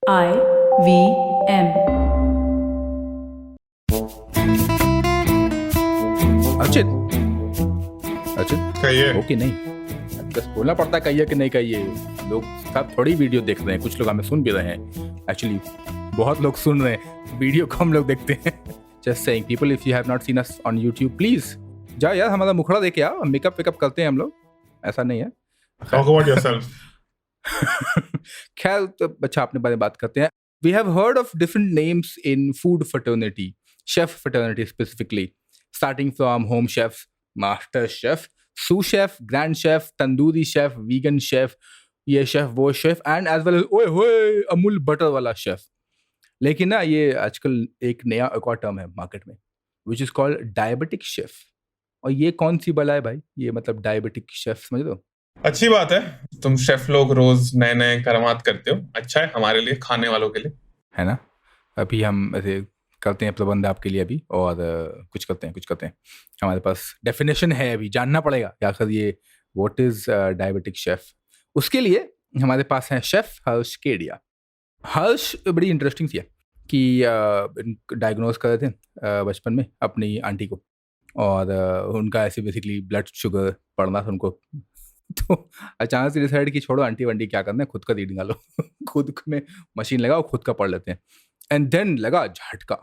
IVM. Archit Archit कहिए। Okay नहीं बस बोलना पड़ता है कहिए कि नहीं कहिए। लोग सब थोड़ी वीडियो देख रहे हैं, कुछ लोग हमें सुन भी रहे हैं। एक्चुअली बहुत लोग सुन रहे हैं, वीडियो कम लोग देखते हैं। Just saying people, if you have not seen us on YouTube, please जाओ यार, हमारा मुखड़ा देखे आओ। मेकअप वेकअप करते हैं हम लोग, ऐसा नहीं है। Talk about yourself. खैर तो अच्छा, अपने बारे में बात करते हैं। We have heard of different names in food fraternity, chef fraternity specifically, starting from home chef, master chef, sous chef, grand chef, tandoori chef, vegan chef, ये शेफ वो शेफ, एंड एज वेल ओए होए अमूल बटर वाला chef. लेकिन ना ये आजकल एक नया एक और टर्म है मार्केट में, which is called diabetic chef. और ये कौन सी बला है भाई? ये मतलब डायबिटिक शेफ, समझ लो। अच्छी बात है, तुम शेफ लोग रोज नए नए करामात करते हो। अच्छा है हमारे लिए, खाने वालों के लिए, है ना। अभी हम ऐसे करते हैं प्रबंध आपके लिए अभी, और कुछ करते हैं। हमारे पास डेफिनेशन है, अभी जानना पड़ेगा कि आखिर ये व्हाट इज डायबिटिक शेफ। उसके लिए हमारे पास है शेफ हर्ष केडिया। हर्ष बड़ी इंटरेस्टिंग सी है कि डायग्नोज कर रहे थे बचपन में अपनी आंटी को, और उनका ऐसे बेसिकली ब्लड शुगर पड़ना था उनको। तो अचानक से डिसाइड कि छोड़ो आंटी वंटी क्या करना है, खुद का रीडिंग लो। खुद में मशीन लगाओ, खुद का पढ़ लेते हैं। एंड देन लगा झटका।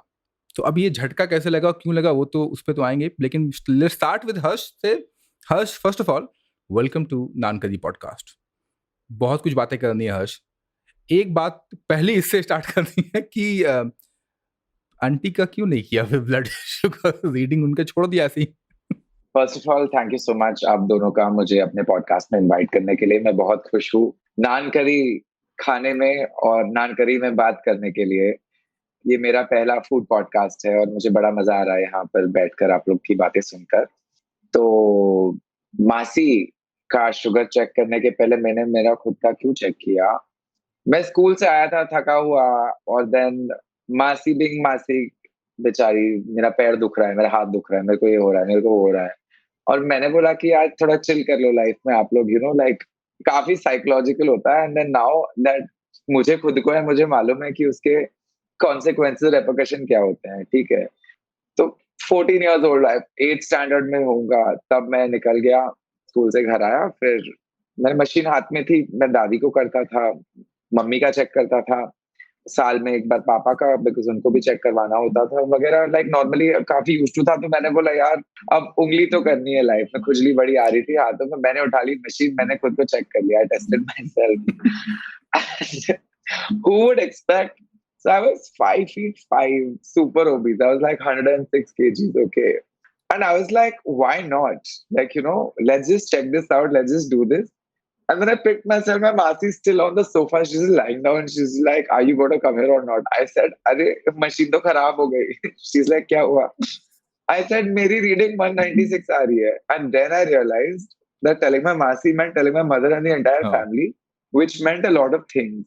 तो अब ये झटका कैसे लगा, क्यों लगा, वो तो उस पर तो आएंगे, लेकिन लेट्स स्टार्ट विद हर्ष से। Harsh, first of all welcome to Naan Curry podcast. बहुत कुछ बातें करनी है हर्ष। एक बात पहले इससे स्टार्ट करनी है कि आंटी का क्यों नहीं किया फिर ब्लड शुगर रीडिंग, उनका छोड़ दिया ऐसे ही? First of all thank you so much आप दोनों का मुझे अपने पॉडकास्ट में इनवाइट करने के लिए। मैं बहुत खुश हूँ नान करी खाने में और नान करी में बात करने के लिए। ये मेरा पहला फूड पॉडकास्ट है और मुझे बड़ा मजा आ रहा है यहाँ पर बैठकर आप लोग की बातें सुनकर। तो मासी का शुगर चेक करने के पहले मैंने मेरा खुद का क्यों चेक किया। मैं स्कूल से आया था थका हुआ, और देन मासी बिंग मासी बेचारी, मेरा पैर दुख रहा है, मेरा हाथ दुख रहा है, मेरे को ये हो रहा है, मेरे को वो हो रहा है, और मैंने बोला कि आज थोड़ा चिल कर लो लाइफ में आप लोग, लाइक काफी साइकोलॉजिकल होता है। एंड देन नाउ दैट मुझे खुद को है, मुझे मालूम है कि उसके कॉन्सिक्वेंसेस रेपरकशन क्या होते हैं। ठीक है, तो 14 इयर्स ओल्ड, 8th स्टैंडर्ड में होऊंगा तब मैं निकल गया, स्कूल से घर आया, फिर मेरी मशीन हाथ में थी, मैं दादी को करता था, मम्मी का चेक करता था, साल में एक बार पापा का, बिकॉज उनको भी चेक करवाना होता था वगैरह, लाइक नॉर्मली काफी यूज्ड टू था। तो मैंने बोला यार अब उंगली तो करनी है, लाइफ में खुजली बड़ी आ रही थी हाथों में, मैंने उठा ली मशीन, मैंने खुद को चेक कर लिया, tested my self. Who would expect? So I was 5'5", super obese. I was like 106 kgs, okay. And I was like, why not? Like, let's just check this out. Let's just do this. And then I picked myself, my Masi's still on the sofa. She's lying down and she's like, are you going to come here or not? I said, Arey, machine to kharab ho gayi. She's like, kya hua? I said, meri reading 196 aa rahi hai. And then I realized that telling my Masi meant telling my mother and the entire family, which meant a lot of things.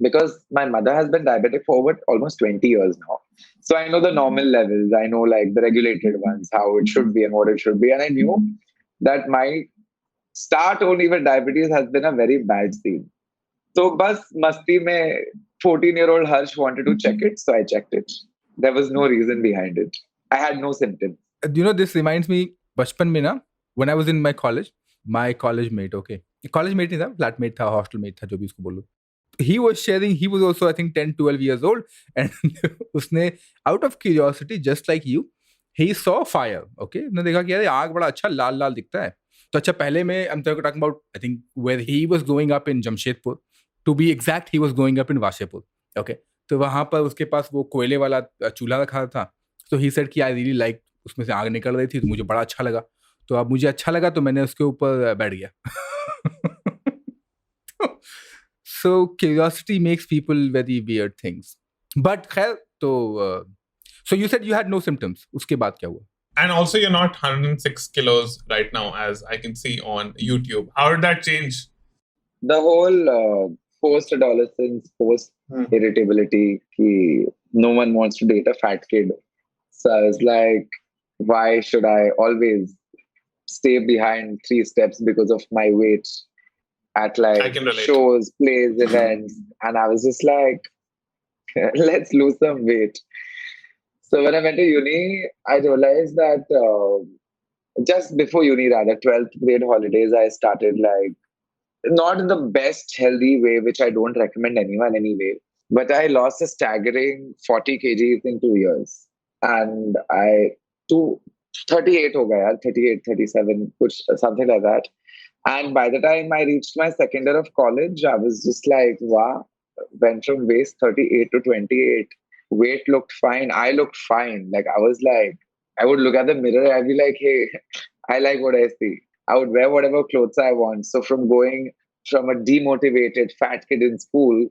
Because my mother has been diabetic for over almost 20 years now. So I know the normal levels. I know like the regulated ones, how it should be and what it should be. And I knew that my start only with diabetes has been a very bad scene. So bas masti mein 14-year-old Harsh wanted to check it. So I checked it. There was no reason behind it. I had no symptoms. This reminds me, बचपन में ना, when I was in my college mate, okay, college mate नहीं था, flatmate था, hostel mate था, जो भी उसको बोलो, he was sharing, he was also I think 10-12 years old, and उसने out of curiosity just like you, he saw fire, okay, उसने देखा कि यार आग बड़ा अच्छा लाल लाल दिखता है। तो अच्छा, पहले में I'm talking about I think where he was growing up in Jamshedpur, to be exact he was growing up in Washepur, okay, तो वहाँ पर उसके पास वो कोयले वाला चूल्हा रखा था। तो he said कि I really like, उसमें से आग निकल रही थी तो मुझे बड़ा अच्छा लगा, तो अब मुझे अच्छा लगा तो मैंने उसके ऊपर बैठ गया। So curiosity makes people very weird things. But खैर तो so you said you had no symptoms. उसके बाद क्या हुआ? and also you're not 106 kilos right now, as I can see on YouTube. How did that change? The whole post-adolescence, post-irritability, no one wants to date a fat kid. So I was like, why should I always stay behind 3 steps because of my weight at like shows, plays, events? And I was just like, let's lose some weight. So when I went to uni, I realized that just before uni, rather 12th grade holidays, I started like not in the best healthy way, which I don't recommend anyone anyway. But I lost a staggering 40 kgs in 2 years. And I, two, 38 ho gaya, 38, 37, which, something like that. And by the time I reached my second year of college, I was just like, wow, went from waist 38 to 28. Weight looked fine. I looked fine. Like, I was like, I would look at the mirror, I'd be like, hey, I like what I see. I would wear whatever clothes I want. So from going from a demotivated fat kid in school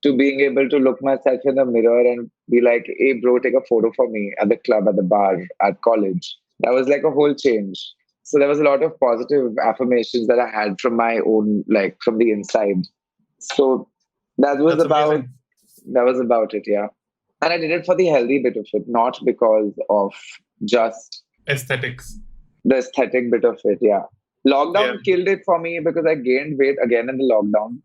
to being able to look myself in the mirror and be like, hey, bro, take a photo for me at the club, at the bar, at college. That was like a whole change. So there was a lot of positive affirmations that I had from my own, like from the inside. So that was That's about amazing. that was about it, yeah. And I did it for the healthy bit of it, not because of just Aesthetics. the aesthetic bit of it, yeah. Yeah. Lockdown killed it for me because I gained weight again in the lockdown.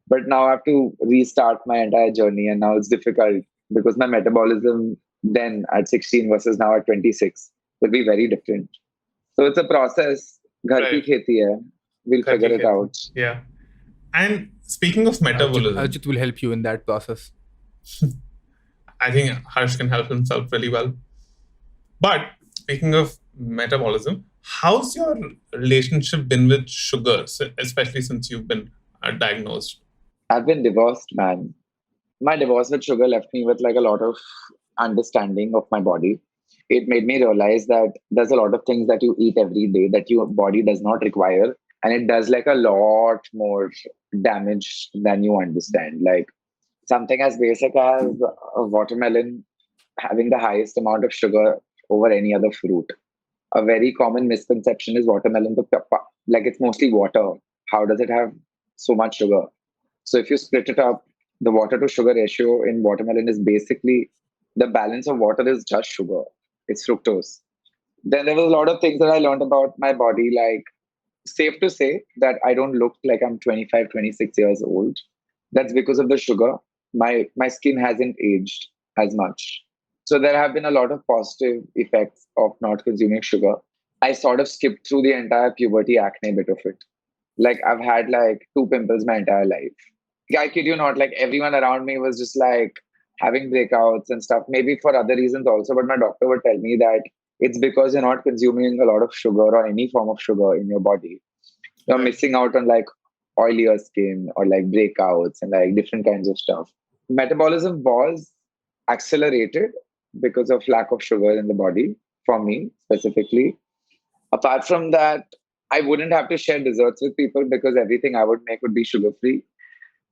But now I have to restart my entire journey, and now it's difficult because my metabolism then at 16 versus now at 26 will be very different. So it's a process. Ghar ki Right. kheti hai. We'll figure it out. Yeah. And speaking of metabolism, Archit will help you in that process. I think Harsh can help himself really well. But speaking of metabolism, how's your relationship been with sugar, especially since you've been diagnosed? I've been divorced, man. My divorce with sugar left me with like a lot of understanding of my body. It made me realize that there's a lot of things that you eat every day that your body does not require. And it does like a lot more damage than you understand. Like something as basic as a watermelon having the highest amount of sugar over any other fruit. A very common misconception is watermelon, like it's mostly water. How does it have so much sugar? So if you split it up, the water to sugar ratio in watermelon is basically the balance of water is just sugar. It's fructose. Then there was a lot of things that I learned about my body, like safe to say that I don't look like I'm 25, 26 years old. That's because of the sugar. My skin hasn't aged as much. So there have been a lot of positive effects of not consuming sugar. I sort of skipped through the entire puberty acne bit of it. Like I've had like 2 pimples my entire life. I kid you not, like everyone around me was just like having breakouts and stuff, maybe for other reasons also. But my doctor would tell me that it's because you're not consuming a lot of sugar or any form of sugar in your body. You're Right. missing out on like oilier skin or like breakouts and like different kinds of stuff. Metabolism was accelerated because of lack of sugar in the body for me specifically. Apart from that, I wouldn't have to share desserts with people because everything I would make would be sugar free.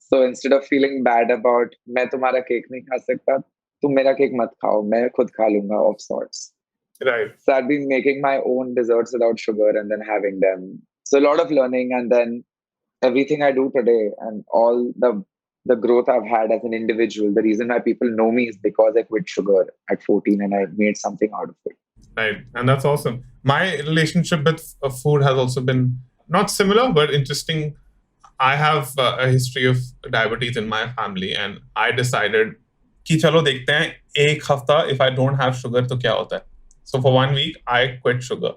So instead of feeling bad about मैं तुम्हारा cake नहीं खा सकता, तुम मेरा cake मत खाओ, मैं खुद खा लूंगा of sorts. Right. So I've been making my own desserts without sugar and then having them. So a lot of learning, and then everything I do today and all the growth I've had as an individual. The reason why people know me is because I quit sugar at 14 and I made something out of it. Right. And that's awesome. My relationship with food has also been not similar, but interesting. I have a history of diabetes in my family, and I decided कि चलो देखते हैं एक हफ्ता if I don't have sugar तो क्या होता है. So for 1 week I quit sugar,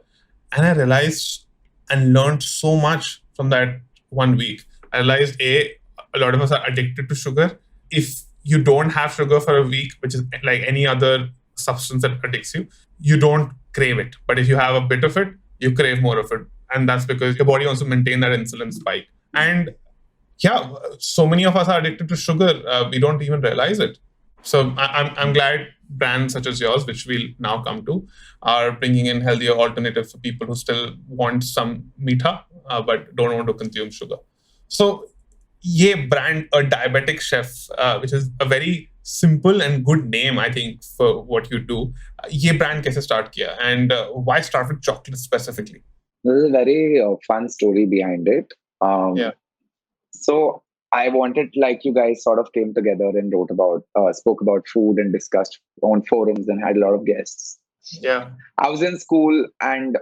and I realized and learned so much from that 1 week. I realized a lot of us are addicted to sugar. If you don't have sugar for a week, which is like any other substance that addicts you, you don't crave it. But if you have a bit of it, you crave more of it. And that's because your body wants to maintain that insulin spike. And yeah, so many of us are addicted to sugar. We don't even realize it. So I'm glad brands such as yours, which we'll now come to, are bringing in healthier alternatives for people who still want some meetha, but don't want to consume sugar. So ये brand, a diabetic chef, which is a very simple and good name, I think, for what you do. ये brand कैसे start किया, and why start with chocolate specifically? There's a very fun story behind it. Yeah. So I wanted, like you guys sort of came together and wrote about, spoke about food and discussed on forums and had a lot of guests. Yeah. I was in school, and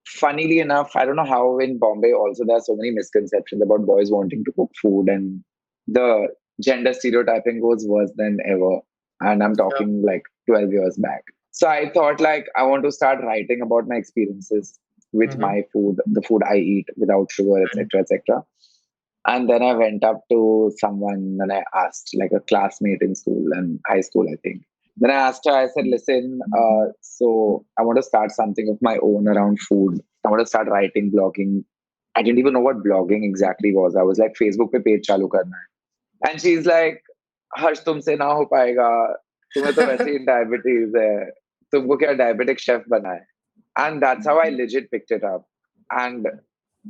funnily enough, I don't know how in Bombay also there are so many misconceptions about boys wanting to cook food, and the gender stereotyping was worse than ever. And I'm talking like 12 years back. So I thought like I want to start writing about my experiences with my food, the food I eat without sugar, etc., etc. And then I went up to someone and I asked, like a classmate in school and high school, I think. Then I asked her, I said, listen, so I want to start something of my own around food. I want to start writing, blogging. I didn't even know what blogging exactly was. I was like, Facebook पे page चालू करना है. And she's like, हर्ष तुमसे ना हो पाएगा. तुम्हें तो वैसे ही diabetes है. तुमको क्या diabetic chef बना है. And that's how I legit picked it up. And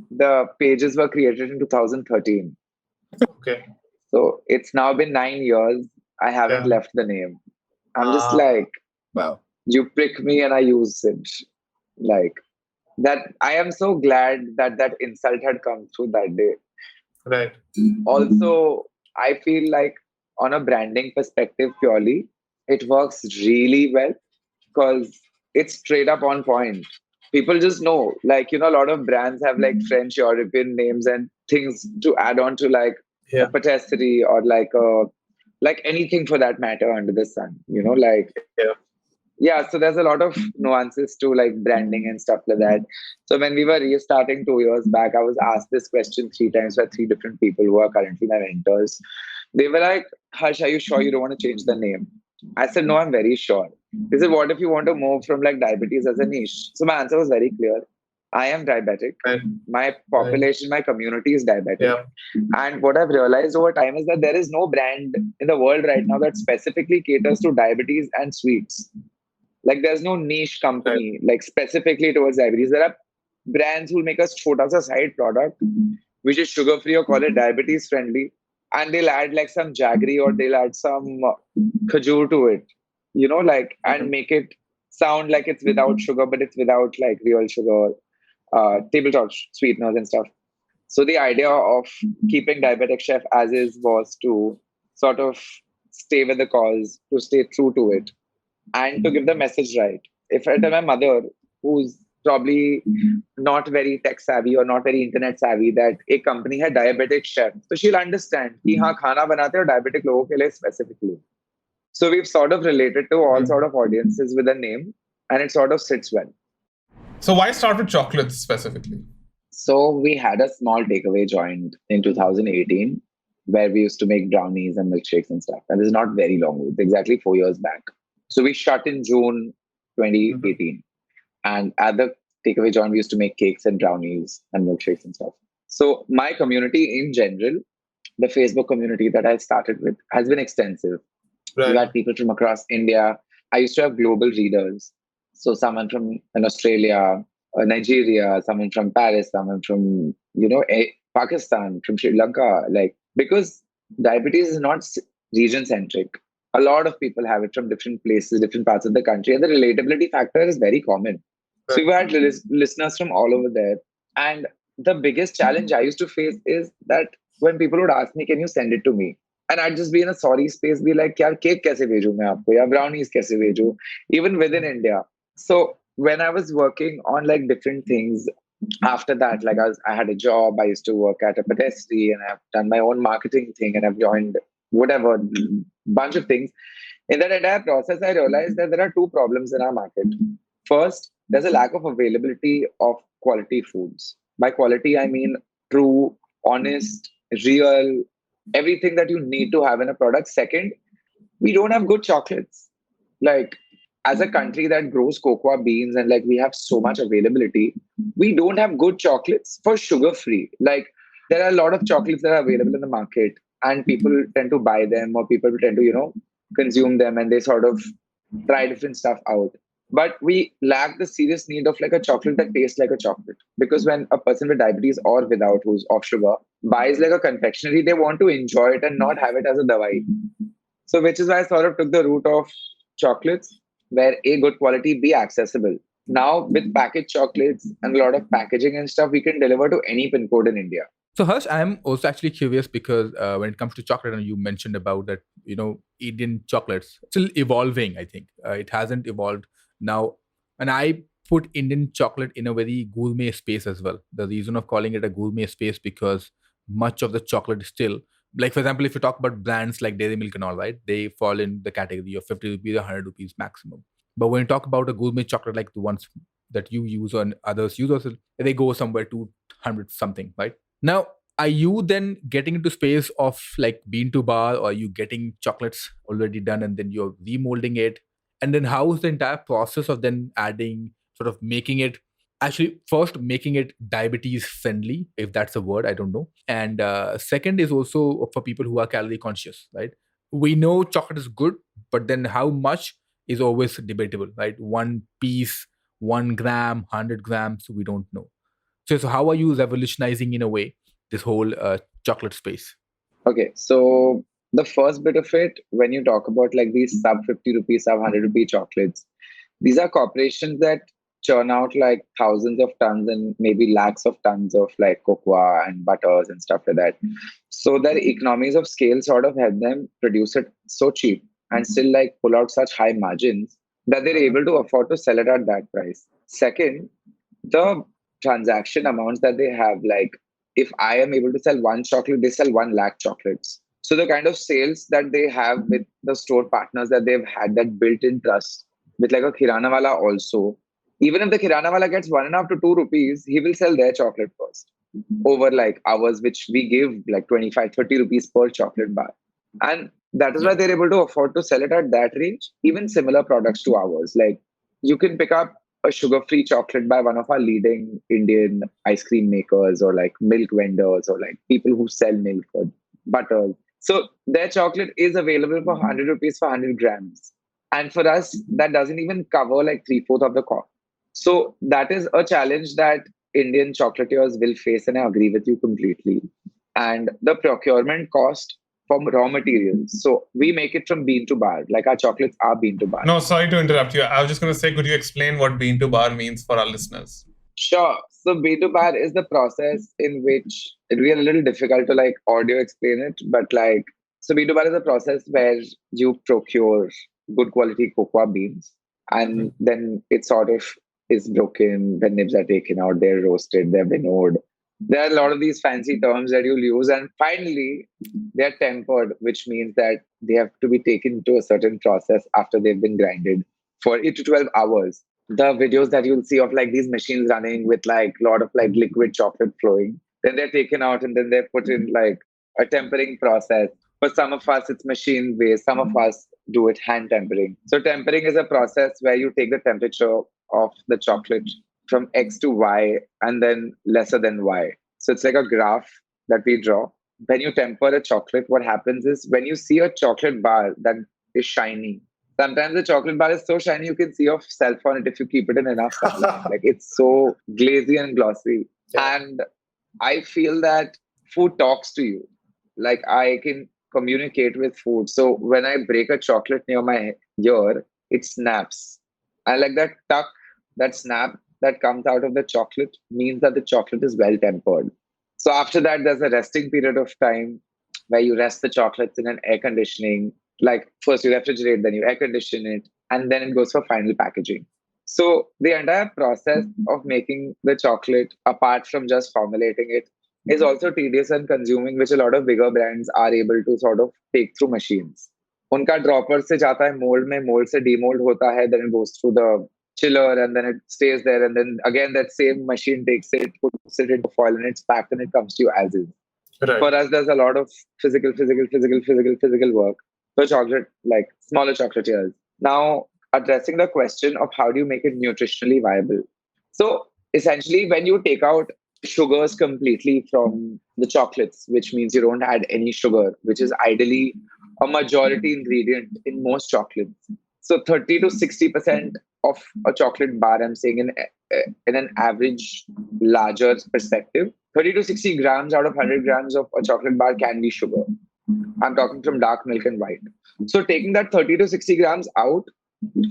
the pages were created in 2013. Okay. So it's now been 9 years. I haven't left the name. I'm just like, Wow. you prick me and I use it. Like that. I am so glad that that insult had come through that day. Right. Also, I feel like on a branding perspective purely, it works really well because it's straight up on point. People just know, like, a lot of brands have like French, European names and things to add on to like a patisserie or like anything for that matter under the sun, like yeah, so there's a lot of nuances to like branding and stuff like that. So when we were restarting 2 years back, I was asked this question 3 times by 3 different people who are currently my mentors. They were like, Harsh, are you sure you don't want to change the name? I said, no, I'm very sure. They said, what if you want to move from like diabetes as a niche? So my answer was very clear. I am diabetic. My population, my community is diabetic. And what I've realized over time is that there is no brand in the world right now that specifically caters to diabetes and sweets. Like there's no niche company like specifically towards diabetes. There are brands who make a chota sa side product which is sugar free or call it diabetes friendly, and they'll add like some jaggery or they'll add some khajur to it, like and make it sound like it's without sugar, but it's without like real sugar, tabletop sweeteners and stuff. So the idea of keeping Diabetic Chef as is was to sort of stay with the cause, to stay true to it, and to give the message right. If I tell my mother, who's probably not very tech savvy or not very internet savvy, that a company had diabetic chef, so she'll understand कि हाँ खाना बनाते हैं diabetic लोगों के लिए specifically. So we've sort of related to all sort of audiences with a name, and it sort of sits well. So why start with chocolates specifically? So we had a small takeaway joint in 2018 where we used to make brownies and milkshakes and stuff. And this is not very long, it's exactly 4 years back. So we shut in June 2018. And at the takeaway joint, we used to make cakes and brownies and milkshakes and stuff. So my community in general, the Facebook community that I started with, has been extensive. We've had people from across India. I used to have global readers. So someone from Australia, Nigeria, someone from Paris, someone from, Pakistan, from Sri Lanka. Like, because diabetes is not region centric. A lot of people have it from different places, different parts of the country. And the relatability factor is very common. So we've had listeners from all over there. And the biggest challenge I used to face is that when people would ask me, can you send it to me? And I'd just be in a sorry space, be like, yaar, cake kaise bheju main aapko? Ya brownies kaise bheju? Even within India. So when I was working on like different things after that, like I had a job, I used to work at a patisserie and I've done my own marketing thing and I've joined whatever, bunch of things. In that entire process, I realized that there are two problems in our market. First, there's a lack of availability of quality foods. By quality, I mean true, honest, real, everything that you need to have in a product. Second, we don't have good chocolates. Like, as a country that grows cocoa beans and like we have so much availability, we don't have good chocolates for sugar free. Like, there are a lot of chocolates that are available in the market and people tend to buy them or people tend to, consume them and they sort of try different stuff out. But we lack the serious need of like a chocolate that tastes like a chocolate. Because when a person with diabetes or without who's off sugar buys like a confectionery, they want to enjoy it and not have it as a dawai. So which is why I sort of took the route of chocolates where a good quality be accessible. Now with packaged chocolates and a lot of packaging and stuff, we can deliver to any pin code in India. So Harsh, I'm also actually curious because when it comes to chocolate, and you mentioned about that, Indian chocolates still evolving. I think it hasn't evolved now, and I put Indian chocolate in a very gourmet space as well. The reason of calling it a gourmet space because much of the chocolate is still Like, for example, if you talk about brands like Dairy Milk and all, right, they fall in the category of 50 rupees or 100 rupees maximum. But when you talk about a gourmet chocolate like the ones that you use and others use, also, they go somewhere to 100 something, right? Now, are you then getting into space of like bean to bar, or are you getting chocolates already done and then you're remolding it? And then how is the entire process of then adding, sort of making it, actually first making it diabetes friendly, if that's a word, I don't know. And second is also for people who are calorie conscious, right? We know chocolate is good, but then how much is always debatable, right? One piece, 1 gram, 100 grams, we don't know. So how are you revolutionizing in a way this whole chocolate space? Okay, so the first bit of it, when you talk about like these sub 50 rupees, sub 100 rupee chocolates, these are corporations that churn out like thousands of tons and maybe lakhs of tons of like cocoa and butters and stuff like that. So their economies of scale sort of help them produce it so cheap and still like pull out such high margins that they're able to afford to sell it at that price. Second, the transaction amounts that they have, like if I am able to sell one chocolate, they sell 1 lakh chocolates. So the kind of sales that they have with the store partners that they've had, that built in trust with like a kirana wala also, even if the kirana wala gets 1.5 to 2 rupees, he will sell their chocolate first over like ours, which we give like 25, 30 rupees per chocolate bar. And that is why they're able to afford to sell it at that range. Even similar products to ours, like you can pick up a sugar-free chocolate by one of our leading Indian ice cream makers, or like milk vendors, or like people who sell milk or butter. So their chocolate is available for 100 rupees for 100 grams. And for us, that doesn't even cover like 3/4 of the cost. So that is a challenge that Indian chocolatiers will face, and I agree with you completely. And the procurement cost from raw materials. So we make it from bean to bar. Like our chocolates are bean to bar. No, sorry to interrupt you. I was just going to say, could you explain what bean to bar means for our listeners? Sure. So bean to bar is the process in which it will be a little difficult to like audio explain it, but like, so bean to bar is a process where you procure good quality cocoa beans, and then it sort of is broken, the nibs are taken out, they're roasted, they're winnowed. There are a lot of these fancy terms that you'll use, and finally they're tempered, which means that they have to be taken to a certain process after they've been grinded for 8 to 12 hours. The videos that you'll see of like these machines running with like a lot of like liquid chocolate flowing, then they're taken out and then they're put in like a tempering process. For some of us, it's machine based. Some of us do it hand tempering. So tempering is a process where you take the temperature of the chocolate from X to Y and then lesser than Y. So it's like a graph that we draw. When you temper a chocolate, what happens is when you see a chocolate bar that is shiny, sometimes the chocolate bar is so shiny you can see yourself on it if you keep it in enough sunlight. Like it's so glazy and glossy. Yeah. And I feel that food talks to you. Like I can communicate with food. So when I break a chocolate near my ear, it snaps. I like that tuck, that snap that comes out of the chocolate means that the chocolate is well tempered. So after that, there's a resting period of time where you rest the chocolates in an air conditioning. Like first you refrigerate, then you air condition it, and then it goes for final packaging. So the entire process of making the chocolate, apart from just formulating it, is also tedious and consuming, which a lot of bigger brands are able to sort of take through machines. उनका dropper से जाता है mould में, mould से demould होता है, then it goes through the chiller and then it stays there, and then again that same machine takes it, puts it into foil, and it's packed and it comes to you as is. Right. For us, there's a lot of physical work for chocolate, like smaller chocolatiers. Now, addressing the question of how do you make it nutritionally viable. So essentially, when you take out sugars completely from the chocolates, which means you don't add any sugar, which is ideally a majority ingredient in most chocolates. So 30 to 60% of a chocolate bar, I'm saying in an average larger perspective, 30 to 60 grams out of 100 grams of a chocolate bar can be sugar. I'm talking from dark milk and white. So taking that 30 to 60 grams out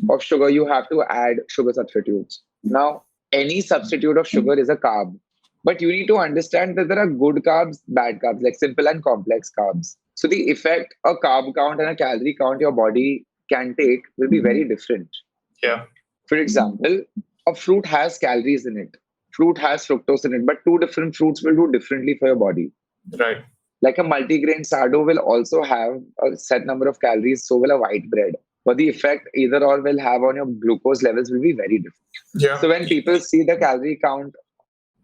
of sugar, you have to add sugar substitutes. Now, any substitute of sugar is a carb. But you need to understand that there are good carbs, bad carbs, like simple and complex carbs. So the effect a carb count and a calorie count your body can take will be very different. Yeah. For example, a fruit has calories in it. Fruit has fructose in it, but two different fruits will do differently for your body. Right. Like a multigrain sourdough will also have a set number of calories, so will a white bread. But the effect either or will have on your glucose levels will be very different. Yeah. So when people see the calorie count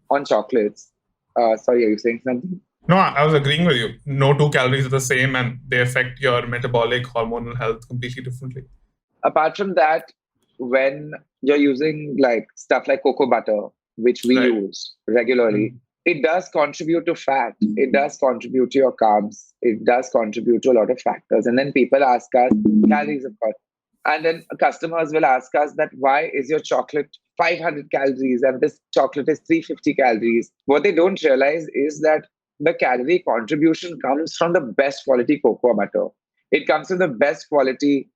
on chocolates, sorry, are you saying something? No, I was agreeing with you. No two calories are the same and they affect your metabolic, hormonal health completely differently. Apart from that, when you're using like stuff like cocoa butter, which we Right. use regularly, it does contribute to fat. It does contribute to your carbs. It does contribute to a lot of factors. And then people ask us, calories, of course. And then customers will ask us that why is your chocolate 500 calories and this chocolate is 350 calories? What they don't realize is that the calorie contribution comes from the best quality cocoa butter. It comes from the best quality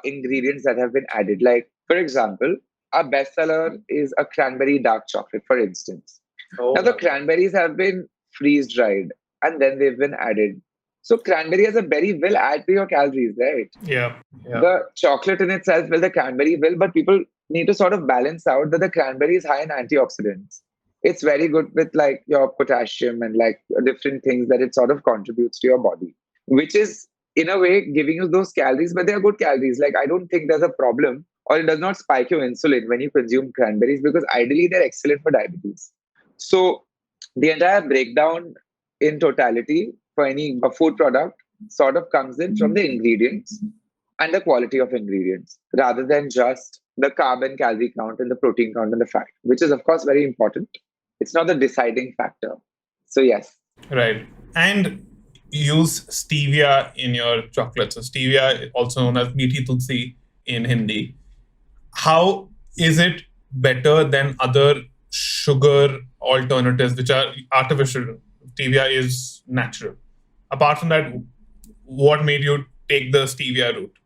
ingredients that have been added. Like, for example, our bestseller is a cranberry dark chocolate, for instance. Now, the cranberries have been freeze dried and then they've been added. So, cranberry as a berry will add to your calories, right? Yeah. The chocolate in itself will, the cranberry will, but people need to sort of balance out that the cranberry is high in antioxidants. It's very good with like your potassium and like different things that it sort of contributes to your body, which is in a way giving you those calories, but they are good calories. Like, I don't think there's a problem or it does not spike your insulin when you consume cranberries because ideally they're excellent for diabetes. So the entire breakdown in totality for any food product sort of comes in from the ingredients and the quality of ingredients rather than just the carb and calorie count and the protein count and the fat, which is of course very important. It's not the deciding factor. So yes. Right. And use stevia in your chocolate. So stevia, also known as meethi tulsi in Hindi. How is it better than other sugar alternatives which are artificial? Stevia is natural. Apart from that, what made you take the stevia route?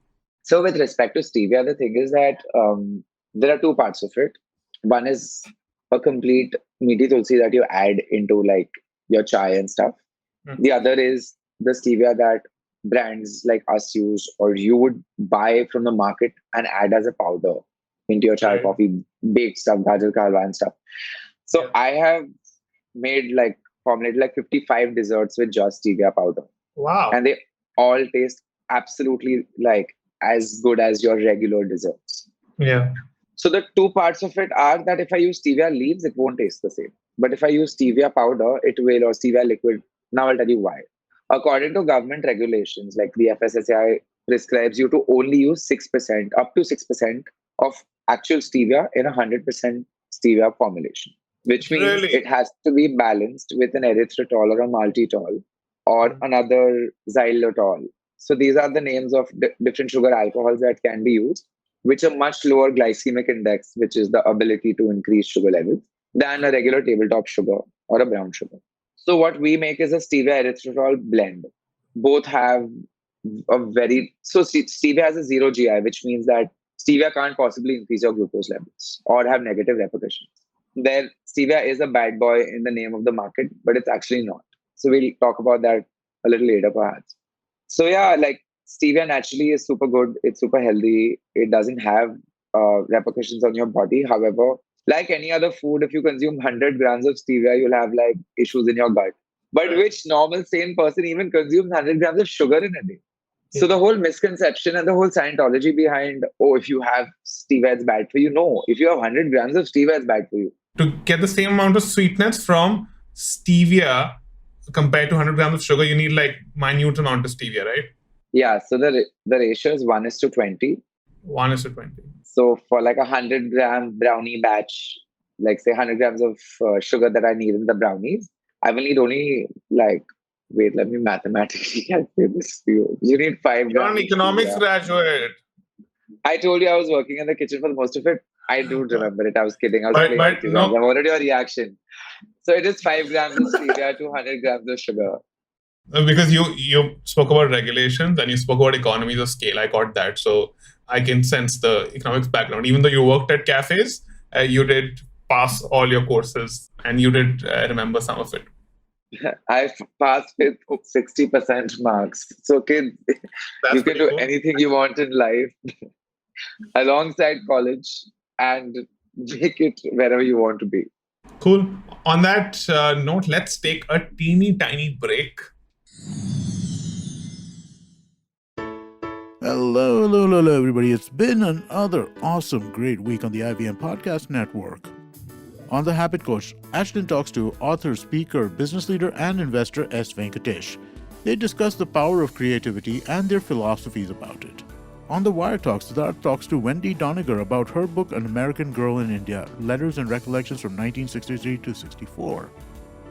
So with respect to stevia, the thing is that there are two parts of it. One is a complete meaty tulsi that you add into like your chai and stuff. The other is the stevia that brands like us use or you would buy from the market and add as a powder into your chai, coffee, baked stuff, gajar ka halwa and stuff. So I have formulated like 55 desserts with just stevia powder. Wow. And they all taste absolutely like as good as your regular desserts. Yeah. So the two parts of it are that if I use stevia leaves, it won't taste the same. But if I use stevia powder, it will, or stevia liquid. Now I'll tell you why. According to government regulations, like the FSSAI prescribes you to only use 6%, up to 6% of actual stevia in a 100% stevia formulation, which means it has to be balanced with an erythritol or a maltitol or another xylitol. So these are the names of different sugar alcohols that can be used, which are much lower glycemic index, which is the ability to increase sugar levels, than a regular tabletop sugar or a brown sugar. So what we make is a stevia erythritol blend. Both have stevia has a zero GI, which means that stevia can't possibly increase your glucose levels or have negative repercussions. Then stevia is a bad boy in the name of the market, but it's actually not. So we'll talk about that a little later perhaps. So yeah, like stevia naturally is super good. It's super healthy. It doesn't have repercussions on your body. However, like any other food, if you consume 100 grams of stevia, you'll have like issues in your gut. But which normal sane person even consumes 100 grams of sugar in a day? So the whole misconception and the whole Scientology behind, if you have stevia, it's bad for you. No, if you have 100 grams of stevia, it's bad for you. To get the same amount of sweetness from stevia compared to 100 grams of sugar, you need like minute amount of stevia, right? Yeah, so the ratio is 1:20. 1:20. So for like 100-gram brownie batch, like say 100 grams of sugar that I need in the brownies, I will need only like, wait, let me mathematically calculate this for you. You need 5 grams. You're an economics graduate. I told you I was working in the kitchen for most of it. I do remember it. I was kidding. I was playing with you guys. I've already a reaction. So it is 5 grams of stevia to 100 grams of sugar. Because you spoke about regulations and you spoke about economies of scale. I got that. So I can sense the economics background. Even though you worked at cafes, you did pass all your courses and you did remember some of it. I passed with 60% marks. So kids, you can do anything you want in life alongside college and make it wherever you want to be. Cool. On that note, let's take a teeny tiny break. Hello, everybody. It's been another awesome, great week on the IVM Podcast Network. On The Habit Coach, Ashton talks to author, speaker, business leader, and investor S. Venkatesh. They discuss the power of creativity and their philosophies about it. On The Wire Talks, Siddharth talks to Wendy Doniger about her book An American Girl in India, Letters and Recollections from 1963 to 64.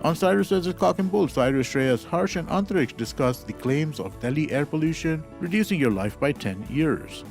On Cyrus Says It's Cock and Bull, Cyrus, Shreyas, Harsh, and Antariksh discuss the claims of Delhi air pollution reducing your life by 10 years.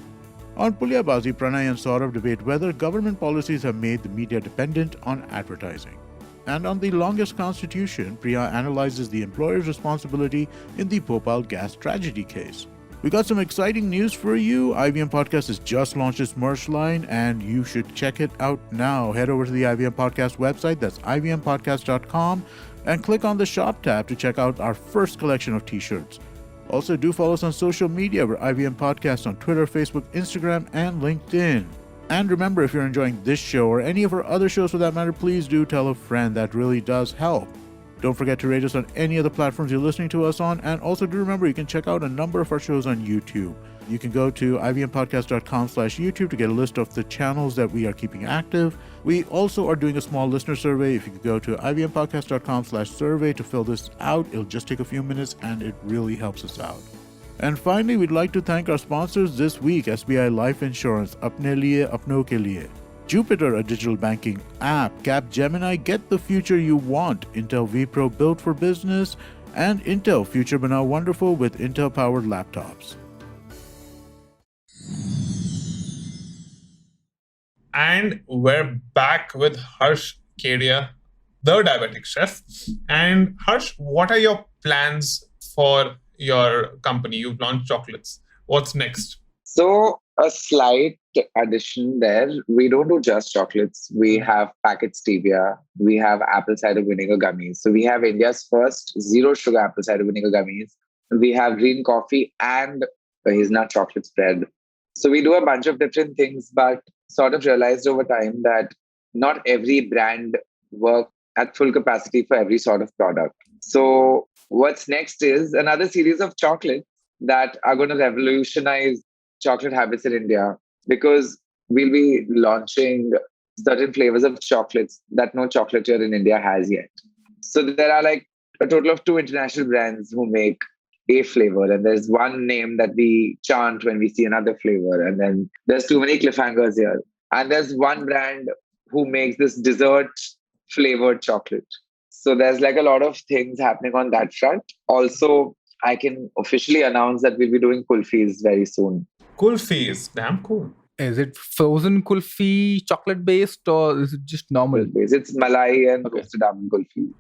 On Pulyabazi, Pranay and Saurav debate whether government policies have made the media dependent on advertising. And on The Longest Constitution, Priya analyzes the employer's responsibility in the Bhopal gas tragedy case. We got some exciting news for you. IVM Podcast has just launched its merch line, and you should check it out now. Head over to the IVM Podcast website, that's ivmpodcast.com, and click on the Shop tab to check out our first collection of t-shirts. Also, do follow us on social media. We're IVM Podcast on Twitter, Facebook, Instagram, and LinkedIn. And remember, if you're enjoying this show or any of our other shows for that matter, please do tell a friend. That really does help. Don't forget to rate us on any of the platforms you're listening to us on. And also do remember, you can check out a number of our shows on YouTube. You can go to ivmpodcast.com/YouTube to get a list of the channels that we are keeping active. We also are doing a small listener survey. If you could go to ivmpodcast.com/survey to fill this out, it'll just take a few minutes and it really helps us out. And finally, we'd like to thank our sponsors this week, SBI Life Insurance, Apne Liye, Apno Ke Liye. Jupiter, a digital banking app. Capgemini, get the future you want. Intel vPro, built for business. And Intel, future but now wonderful with Intel-powered laptops. And we're back with Harsh Kedia, the diabetic chef. And Harsh, what are your plans for your company? You've launched chocolates. What's next? So a slight addition there. We don't do just chocolates. We have packet stevia. We have apple cider vinegar gummies. So we have India's first zero sugar apple cider vinegar gummies. We have green coffee and hazelnut chocolate spread. So we do a bunch of different things, but sort of realized over time that not every brand works at full capacity for every sort of product. So what's next is another series of chocolates that are going to revolutionize chocolate habits in India, because we'll be launching certain flavors of chocolates that no chocolatier in India has yet. So there are like a total of 2 international brands who make a flavor, and there's one name that we chant when we see another flavor, and then there's too many cliffhangers here. And there's one brand who makes this dessert flavored chocolate. So there's like a lot of things happening on that front. Also, I can officially announce that we'll be doing kulfis very soon. Kulfis, damn cool. Is it frozen kulfi chocolate based or is it just normal? It's malai and roasted almond kulfi.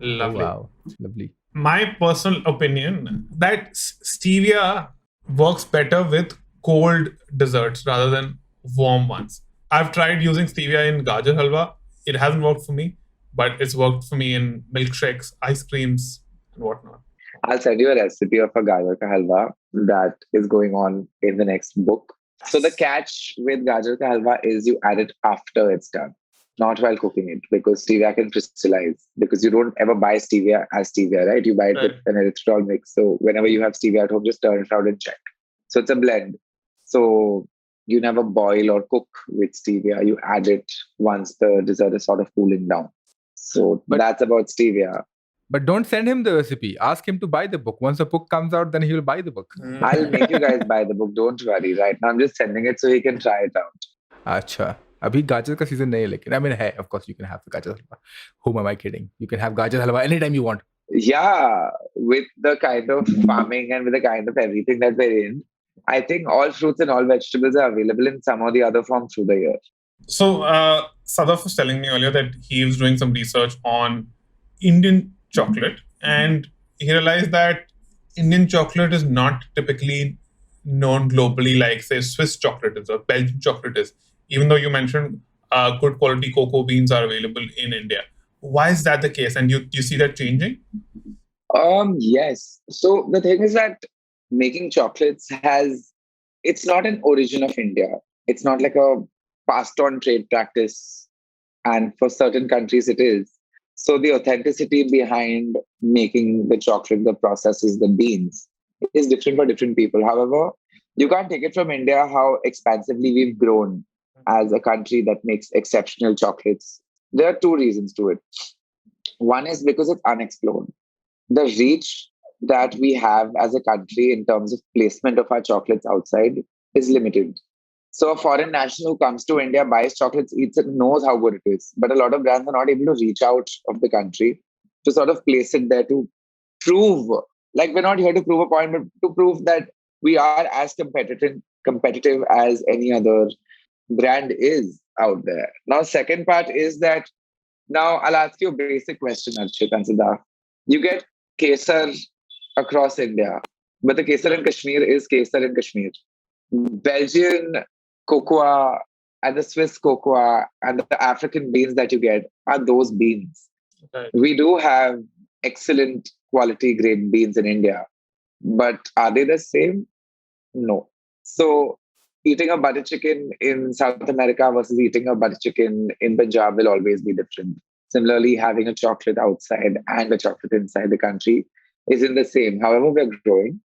Lovely. Oh, wow, lovely. My personal opinion that stevia works better with cold desserts rather than warm ones. I've tried using stevia in gajar halwa. It hasn't worked for me, but it's worked for me in milkshakes, ice creams, and whatnot. I'll send you a recipe of a gajar ka halwa that is going on in the next book. So the catch with gajar ka halwa is you add it after it's done, not while cooking it, because stevia can crystallize. Because you don't ever buy stevia as stevia, right? You buy it with an erythritol mix. So whenever you have stevia at home, just turn it out and check. So it's a blend. So you never boil or cook with stevia. You add it once the dessert is sort of cooling down. So that's about stevia. But don't send him the recipe. Ask him to buy the book. Once the book comes out, then he will buy the book. I'll make you guys buy the book. Don't worry. Right now, I'm just sending it so he can try it out. Acha. Abhi gajar ka season nahi hai, lekin. I mean, hey, of course, you can have the gajar halwa. Whom am I kidding? You can have gajar halwa anytime you want. Yeah, with the kind of farming and with the kind of everything that we're in, I think all fruits and all vegetables are available in some or the other form through the year. So Sadaf was telling me earlier that he was doing some research on Indian chocolate, and he realized that Indian chocolate is not typically known globally like, say, Swiss chocolate is or Belgian chocolate is, even though you mentioned good quality cocoa beans are available in India. Why is that the case? And you see that changing? Yes. So the thing is that making chocolates it's not an origin of India. It's not like a passed on trade practice. And for certain countries it is. So the authenticity behind making the chocolate, the process is the beans, is different for different people. However, you can't take it from India how expansively we've grown as a country that makes exceptional chocolates. There are two reasons to it. One is because it's unexplored. The reach that we have as a country in terms of placement of our chocolates outside is limited. So a foreign national who comes to India, buys chocolates, eats it, knows how good it is. But a lot of brands are not able to reach out of the country to sort of place it there to prove, like we're not here to prove a point, but to prove that we are as competitive as any other brand is out there. Now, second part is that now I'll ask you a basic question, Archit and Siddharth. You get kesar across India, but the kesar in Kashmir is kesar in Kashmir. Belgian cocoa and the Swiss cocoa and the African beans that you get are those beans. Right. We do have excellent quality grade beans in India, but are they the same? No. So eating a butter chicken in South America versus eating a butter chicken in Punjab will always be different. Similarly, having a chocolate outside and a chocolate inside the country isn't the same. However, we're growing,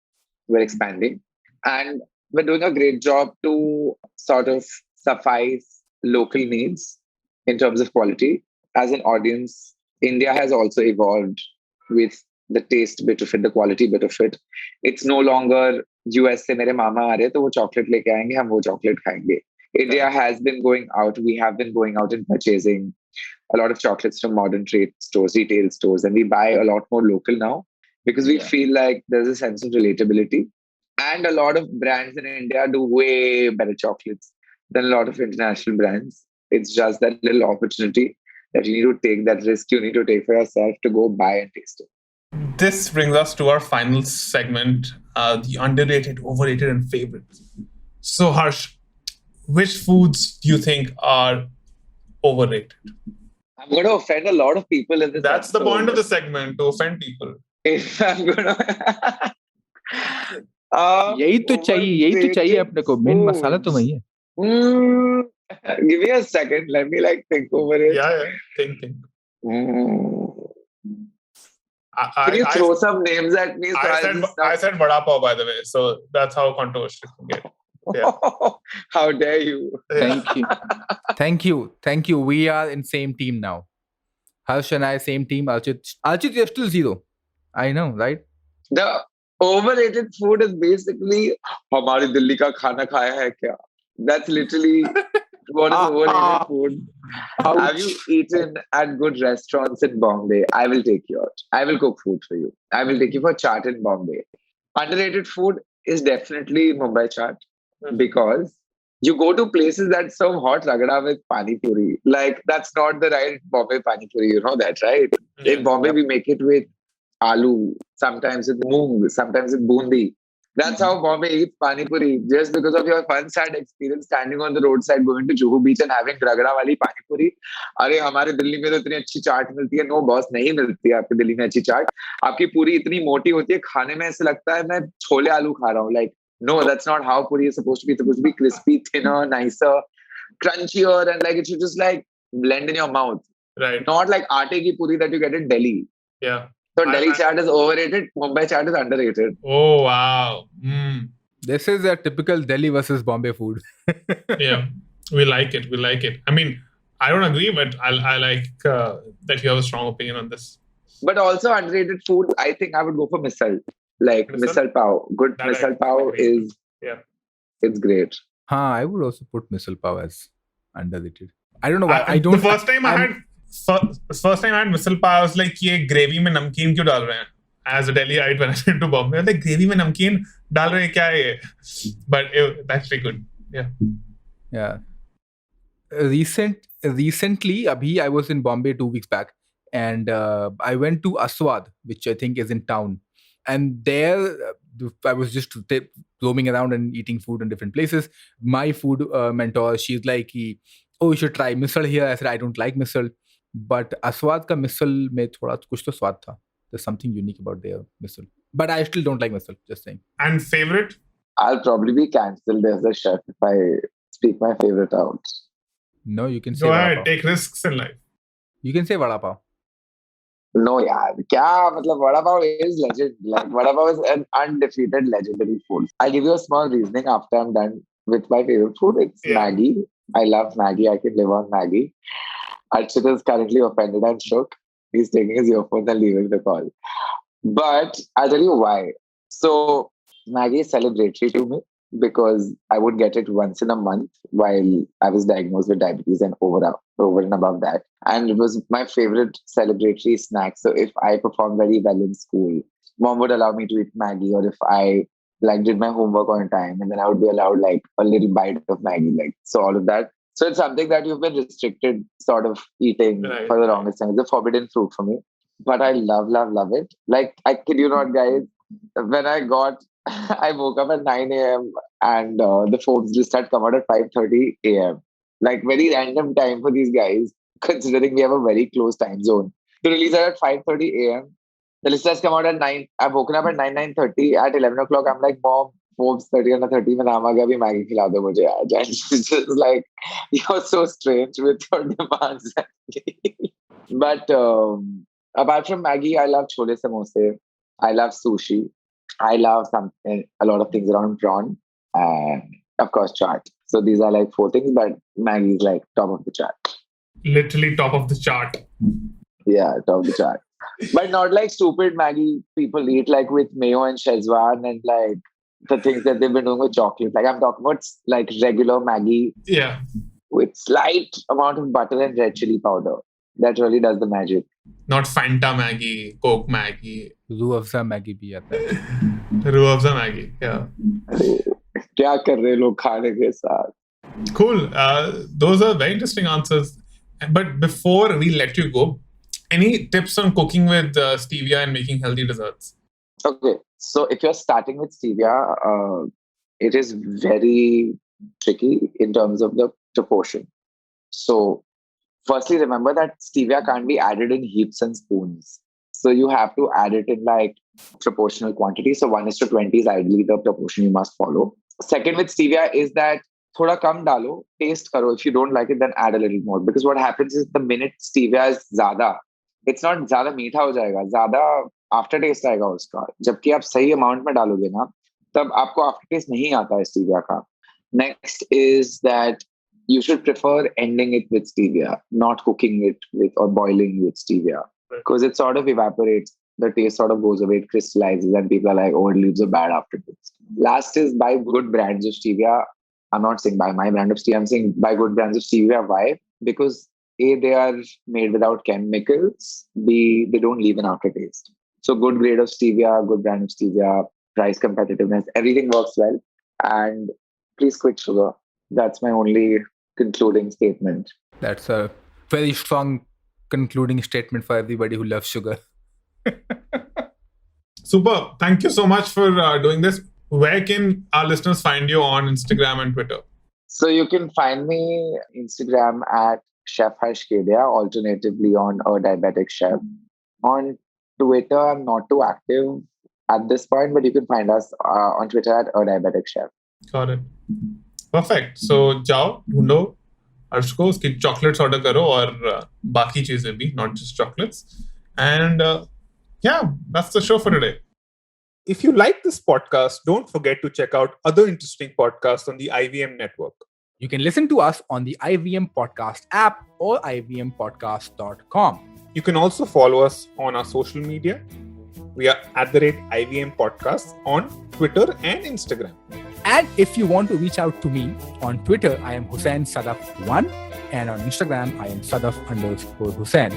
we're expanding, and we're doing a great job to sort of suffice local needs in terms of quality. As an audience, India has also evolved with the taste bit of it, the quality bit of it. It's no longer US से मेरे मामा आ रहे तो वो chocolate लेके आएंगे हम वो chocolate खाएंगे. India has been going out. We have been going out and purchasing a lot of chocolates from modern trade stores, retail stores, and we buy a lot more local now because we feel like there's a sense of relatability. And a lot of brands in India do way better chocolates than a lot of international brands. It's just that little opportunity that you need to take, that risk you need to take for yourself to go buy and taste it. This brings us to our final segment, the underrated, overrated, and favorites. So, Harsh, which foods do you think are overrated? I'm going to offend a lot of people in this. That's the episode. point of the segment, to offend people. If I'm going to... यही तो चाहिए अपने को main मसाला तो वही है. Give me a second. Let me think over it. Yeah. Think. Can you throw some names at me? I said vada pav, by the way. So that's how controversial it can get. Yeah. How dare you? Thank you. We are in same team now. Harsh and I, same team. Archit, you're still zero. I know, right? The overrated food is basically हमारी दिल्ली का खाना खाया है क्या? That's literally what is overrated food. Ouch. Have you eaten at good restaurants in Bombay? I will take you out. I will cook food for you. I will take you for chaat in Bombay. Underrated food is definitely Mumbai chaat because you go to places that serve hot ragda with pani puri. That's not the right Bombay pani puri. You know that, right? In Bombay, we make it with aloo, sometimes with moong, sometimes with bundi. That's how Bombay eats pani puri. Just because of your fun, sad experience standing on the roadside, going to Juhu Beach and having ragda wali pani puri. अरे हमारे दिल्ली में तो इतनी अच्छी चाट मिलती है. No boss, नहीं मिलती है आपकी दिल्ली में अच्छी चाट. आपकी पूरी इतनी मोटी होती है, खाने में ऐसे लगता है मैं छोले आलू खा रहा हूँ. No, that's not how puri is supposed to be. It's supposed to be crispy, thinner, nicer, crunchier, and it should just blend in your mouth. Right. Not like aate ki puri that you get in Delhi. Yeah. So Delhi chaat is overrated. Mumbai chaat is underrated. Oh, wow. This is a typical Delhi versus Bombay food. Yeah. We like it. I mean, I don't agree, but I like that you have a strong opinion on this. But also underrated food, I think I would go for misal. Misal pav. Good misal pav is... Yeah. It's great. I would also put misal pav as underrated. I don't know why. I don't... The first time I had misal pav, I was like, ये gravy में नमकीन क्यों डाल रहे हैं? As a Delhiite, when I went to Bombay, I was like, gravy में नमकीन डाल रहे हैं क्या है ये? But that's pretty good. Yeah. Yeah. Recently, abhi, I was in Bombay 2 weeks back, and I went to Aswad, which I think is in town. And there, I was just roaming around and eating food in different places. My food mentor, she's like, oh, you should try misal here. I said, I don't like misal. But Aswad ka misal mein thoda kuch to swad tha. There's something unique about their misal. But I still don't like misal, just saying. And favorite? I'll probably be cancelled as a chef if I speak my favorite out. No, you can say Go vada ahead, pav. take risks in life. You can say vada pav. No, yaar. Kya? Matlab, vada pav is legend. Like, vada pav is an undefeated legendary food. I'll give you a small reasoning after I'm done with my favorite food. It's Maggi. I love Maggi. I can live on Maggi. Archit is currently offended and shook. He's taking his earphones and leaving the call. But I'll tell you why. So, Maggi is celebratory to me because I would get it once in a month while I was diagnosed with diabetes and over and above that. And it was my favorite celebratory snack. So if I performed very well in school, mom would allow me to eat Maggi, or if I did my homework on time, and then I would be allowed like a little bite of Maggi, like so all of that. So it's something that you've been restricted sort of eating for the longest time. It's a forbidden fruit for me. But I love it. Like, I kid you not, guys, when I woke up at 9 a.m. and the Forbes list had come out at 5:30 a.m. Like, very random time for these guys, considering we have a very close time zone. To release it at 5:30 a.m. The list has come out at 9. I've woken up at 9:30. At 11 o'clock, I'm like, Mom, Forbes 30 under 30 mein naam aa gaya, abhi Maggi khila do mujhe aaj. And she's just like, you're so strange with your demands. But apart from Maggi, I love chole samosa. I love sushi. I love a lot of things around prawn, and of course chaat. So these are like 4 things, but Maggi is like top of the chart. Literally top of the chart. Yeah, top of the chart. But not like stupid Maggi people eat, like with mayo and Szechuan and like the things that they've been doing with chocolate. Like, I'm talking about like regular Maggi. Yeah. With slight amount of butter and red chili powder. That really does the magic. Not Fanta Maggi, Coke Maggi. Rooh Afza Maggi भी आता है. Ruh Afza Maggi, yeah. क्या कर रहे लोग खाने के साथ? Cool. Those are very interesting answers. But before we let you go, any tips on cooking with stevia and making healthy desserts? Okay, so if you're starting with stevia, it is very tricky in terms of the proportion. So, firstly, remember that stevia can't be added in heaps and spoons. So you have to add it in like proportional quantity. So 1:20 is ideally the proportion you must follow. Second with stevia is that thoda kam dalo, taste karo. If you don't like it, then add a little more. Because what happens is the minute stevia is ज़्यादा, it's not ज़्यादा मीठा हो जाएगा, ज़्यादा after taste आएगा उसका. जबकि आप सही amount में डालोगे ना, तब आपको after taste नहीं आता है stevia का. Next is that you should prefer ending it with stevia, not cooking it with or boiling with stevia. Because it sort of evaporates, the taste sort of goes away, it crystallizes, and people are like, oh, it leaves a bad aftertaste. Last is buy good brands of stevia. I'm not saying buy my brand of stevia, I'm saying buy good brands of stevia. Why? Because A, they are made without chemicals. B, they don't leave an aftertaste. So good grade of stevia, good brand of stevia, price competitiveness, everything works well. And please quit sugar. That's my only concluding statement. That's a very strong concluding statement for everybody who loves sugar. Super. Thank you so much for doing this. Where can our listeners find you on Instagram and Twitter? So you can find me Instagram at Chef Hersh Kedia, alternatively on a diabetic chef. On Twitter, I'm not too active at this point, but you can find us on Twitter at a diabetic chef. Got it. Perfect. So जाओ ढूंढो हर्ष को, उसकी chocolates order करो और बाकी चीजें भी, not just chocolates. And yeah, that's the show for today. If you like this podcast, don't forget to check out other interesting podcasts on the IVM network. You can listen to us on the IVM Podcast app or ivmpodcast.com. You can also follow us on our social media. We are @IVM Podcasts on Twitter and Instagram. And if you want to reach out to me, on Twitter, I am Hussain Sadaf1, and on Instagram, I am Sadaf_Hussain.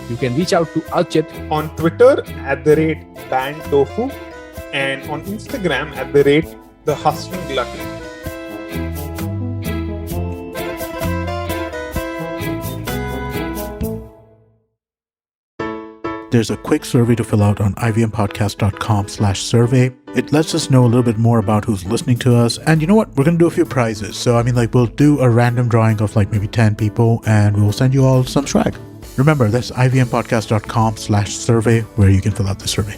You can reach out to Archit on Twitter @BanTofu and on Instagram @TheHustling Glutton. There's a quick survey to fill out on ivmpodcast.com/survey. It lets us know a little bit more about who's listening to us. And you know what? We're going to do a few prizes. So, we'll do a random drawing of maybe 10 people and we'll send you all some swag. Remember, that's ivmpodcast.com/survey where you can fill out the survey.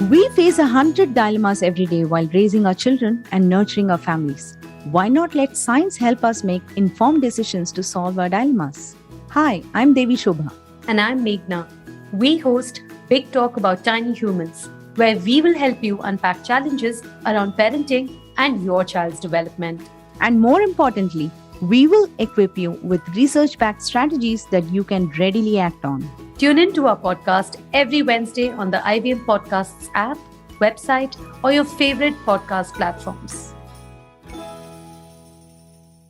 We face 100 dilemmas every day while raising our children and nurturing our families. Why not let science help us make informed decisions to solve our dilemmas? Hi, I'm Devi Shobha. And I'm Meghna. We host Big Talk About Tiny Humans, where we will help you unpack challenges around parenting and your child's development. And more importantly, we will equip you with research-backed strategies that you can readily act on. Tune in to our podcast every Wednesday on the IVM Podcasts app, website, or your favorite podcast platforms.